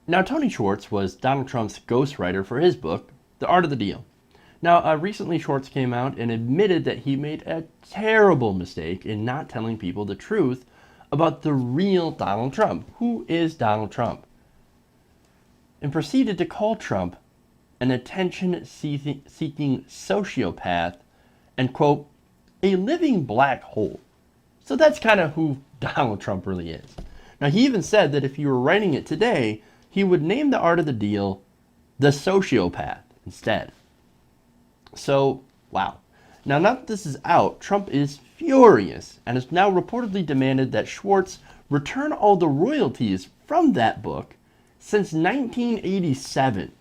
Now, Tony Schwartz was Donald Trump's ghostwriter for his book, The Art of the Deal. Now, recently Schwartz came out and admitted that he made a terrible mistake in not telling people the truth about the real Donald Trump. Who is Donald Trump? And proceeded to call Trump an attention-seeking sociopath and, quote, a living black hole. So that's kind of who Donald Trump really is. Now, he even said that if you were writing it today, he would name The Art of the Deal The Sociopath instead. So, wow. Now that this is out, Trump is furious and has now reportedly demanded that Schwartz return all the royalties from that book since 1987.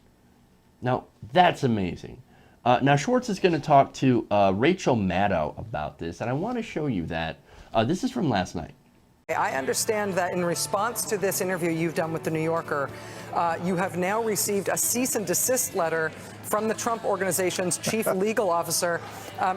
Now, that's amazing. Now, Schwartz is going to talk to Rachel Maddow about this, and I want to show you that. This is from last night. I understand that in response to this interview you've done with The New Yorker, you have now received a cease-and-desist letter from the Trump Organization's chief legal officer,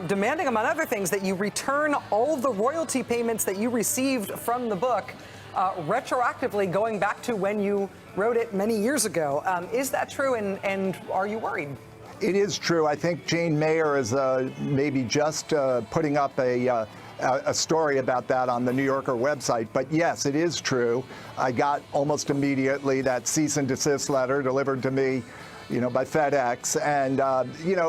demanding, among other things, that you return all of the royalty payments that you received from the book, retroactively going back to when you wrote it many years ago. Is that true, and are you worried? It is true. I think Jane Mayer is maybe just putting up a story about that on the New Yorker website. But yes, it is true. I got almost immediately that cease and desist letter delivered to me, by FedEx. And,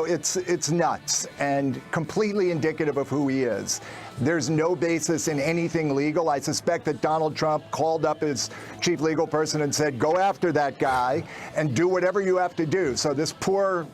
it's nuts and completely indicative of who he is. There's no basis in anything legal. I suspect that Donald Trump called up his chief legal person and said, go after that guy and do whatever you have to do. So this poor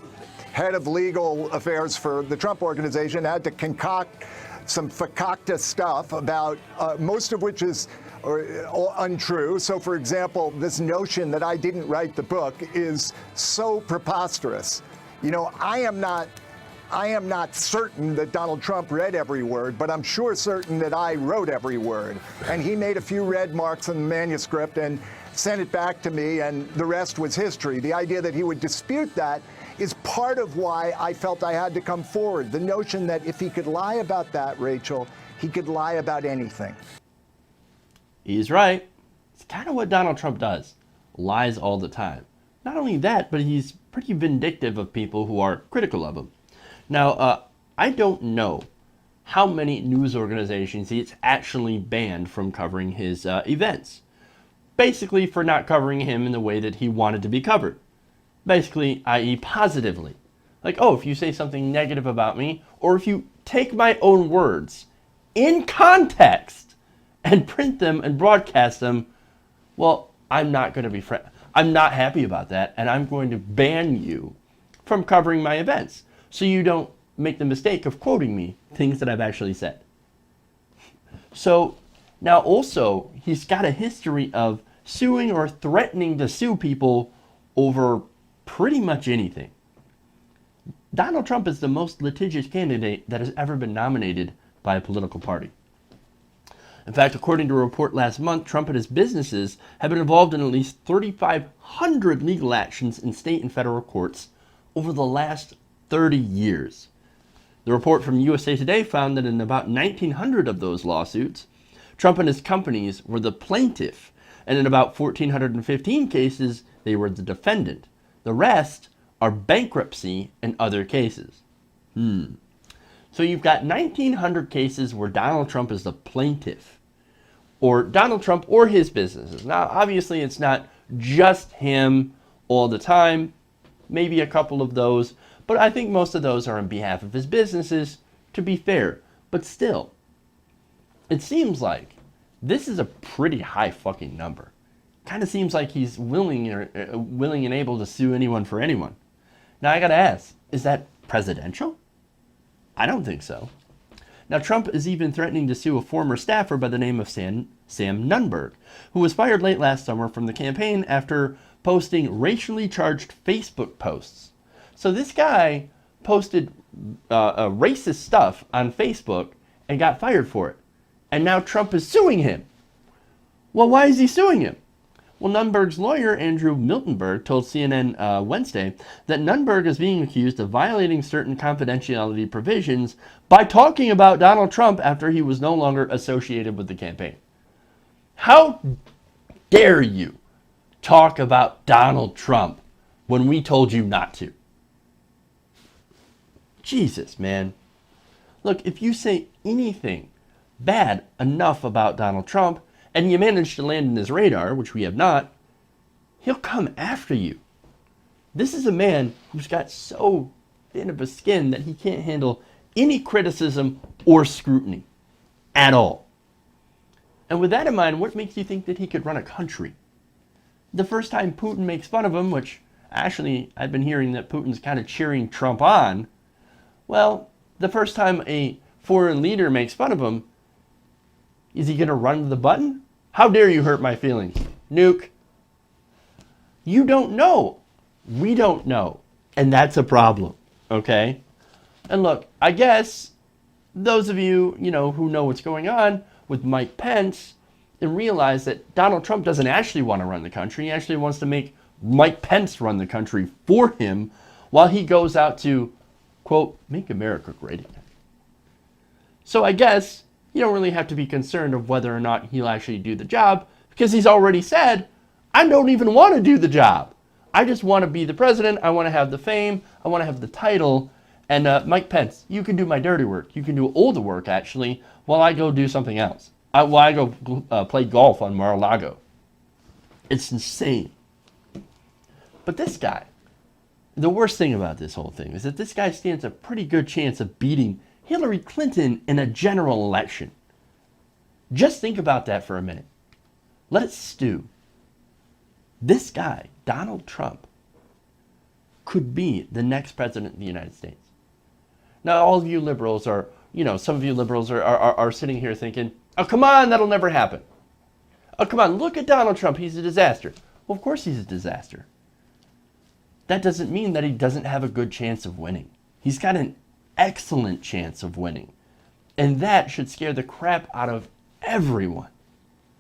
head of legal affairs for the Trump Organization had to concoct some fakakta stuff about most of which is untrue. So, for example, this notion that I didn't write the book is so preposterous. I am not certain that Donald Trump read every word, but I'm sure certain that I wrote every word. And he made a few red marks in the manuscript and sent it back to me, and the rest was history. The idea that he would dispute that is part of why I felt I had to come forward. The notion that if he could lie about that, Rachel, he could lie about anything. He's right. It's kind of what Donald Trump does. Lies all the time. Not only that, but he's pretty vindictive of people who are critical of him. Now, I don't know how many news organizations he's actually banned from covering his events. Basically for not covering him in the way that he wanted to be covered. Basically, i.e. positively. Like, oh, if you say something negative about me, or if you take my own words in context and print them and broadcast them, well, I'm not going to be I'm not happy about that, and I'm going to ban you from covering my events, so you don't make the mistake of quoting me things that I've actually said. So now also, he's got a history of suing or threatening to sue people over pretty much anything. Donald Trump is the most litigious candidate that has ever been nominated by a political party. In fact, according to a report last month, Trump and his businesses have been involved in at least 3,500 legal actions in state and federal courts over the last 30 years. The report from USA Today found that in about 1,900 of those lawsuits, Trump and his companies were the plaintiff, and in about 1,415 cases, they were the defendant. The rest are bankruptcy and other cases. So you've got 1,900 cases where Donald Trump is the plaintiff, or Donald Trump or his businesses. Now, obviously, it's not just him all the time, maybe a couple of those, but I think most of those are on behalf of his businesses, to be fair. But still, it seems like this is a pretty high fucking number. Kind of seems like he's willing and able to sue anyone for anyone. Now I gotta ask, is that presidential? I don't think so. Now Trump is even threatening to sue a former staffer by the name of Sam Nunberg, who was fired late last summer from the campaign after posting racially charged Facebook posts. So this guy posted racist stuff on Facebook and got fired for it. And now Trump is suing him. Well, why is he suing him? Well, Nunberg's lawyer, Andrew Miltenberg, told CNN Wednesday that Nunberg is being accused of violating certain confidentiality provisions by talking about Donald Trump after he was no longer associated with the campaign. How dare you talk about Donald Trump when we told you not to? Jesus, man. Look, if you say anything bad enough about Donald Trump and you manage to land in his radar, which we have not, he'll come after you. This is a man who's got so thin of a skin that he can't handle any criticism or scrutiny at all. And with that in mind, what makes you think that he could run a country? The first time Putin makes fun of him, which actually I've been hearing that Putin's kind of cheering Trump on, well, the first time a foreign leader makes fun of him, is he going to run to the button? How dare you hurt my feelings? Nuke. You don't know. We don't know. And that's a problem, okay? And look, I guess those of you, who know what's going on with Mike Pence and realize that Donald Trump doesn't actually want to run the country. He actually wants to make Mike Pence run the country for him while he goes out to, quote, make America great again. So I guess you don't really have to be concerned of whether or not he'll actually do the job, because he's already said, I don't even want to do the job. I just want to be the president. I want to have the fame. I want to have the title. And Mike Pence, you can do my dirty work. You can do all the work, actually, while I go do something else. While I go play golf on Mar-a-Lago. It's insane. But this guy, the worst thing about this whole thing is that this guy stands a pretty good chance of beating Hillary Clinton in a general election. Just think about that for a minute. Let it stew. This guy, Donald Trump, could be the next president of the United States. Now, all of you liberals are, some of you liberals are sitting here thinking, oh, come on, that'll never happen. Oh, come on, look at Donald Trump. He's a disaster. Well, of course he's a disaster. That doesn't mean that he doesn't have a good chance of winning. He's got an excellent chance of winning. And that should scare the crap out of everyone.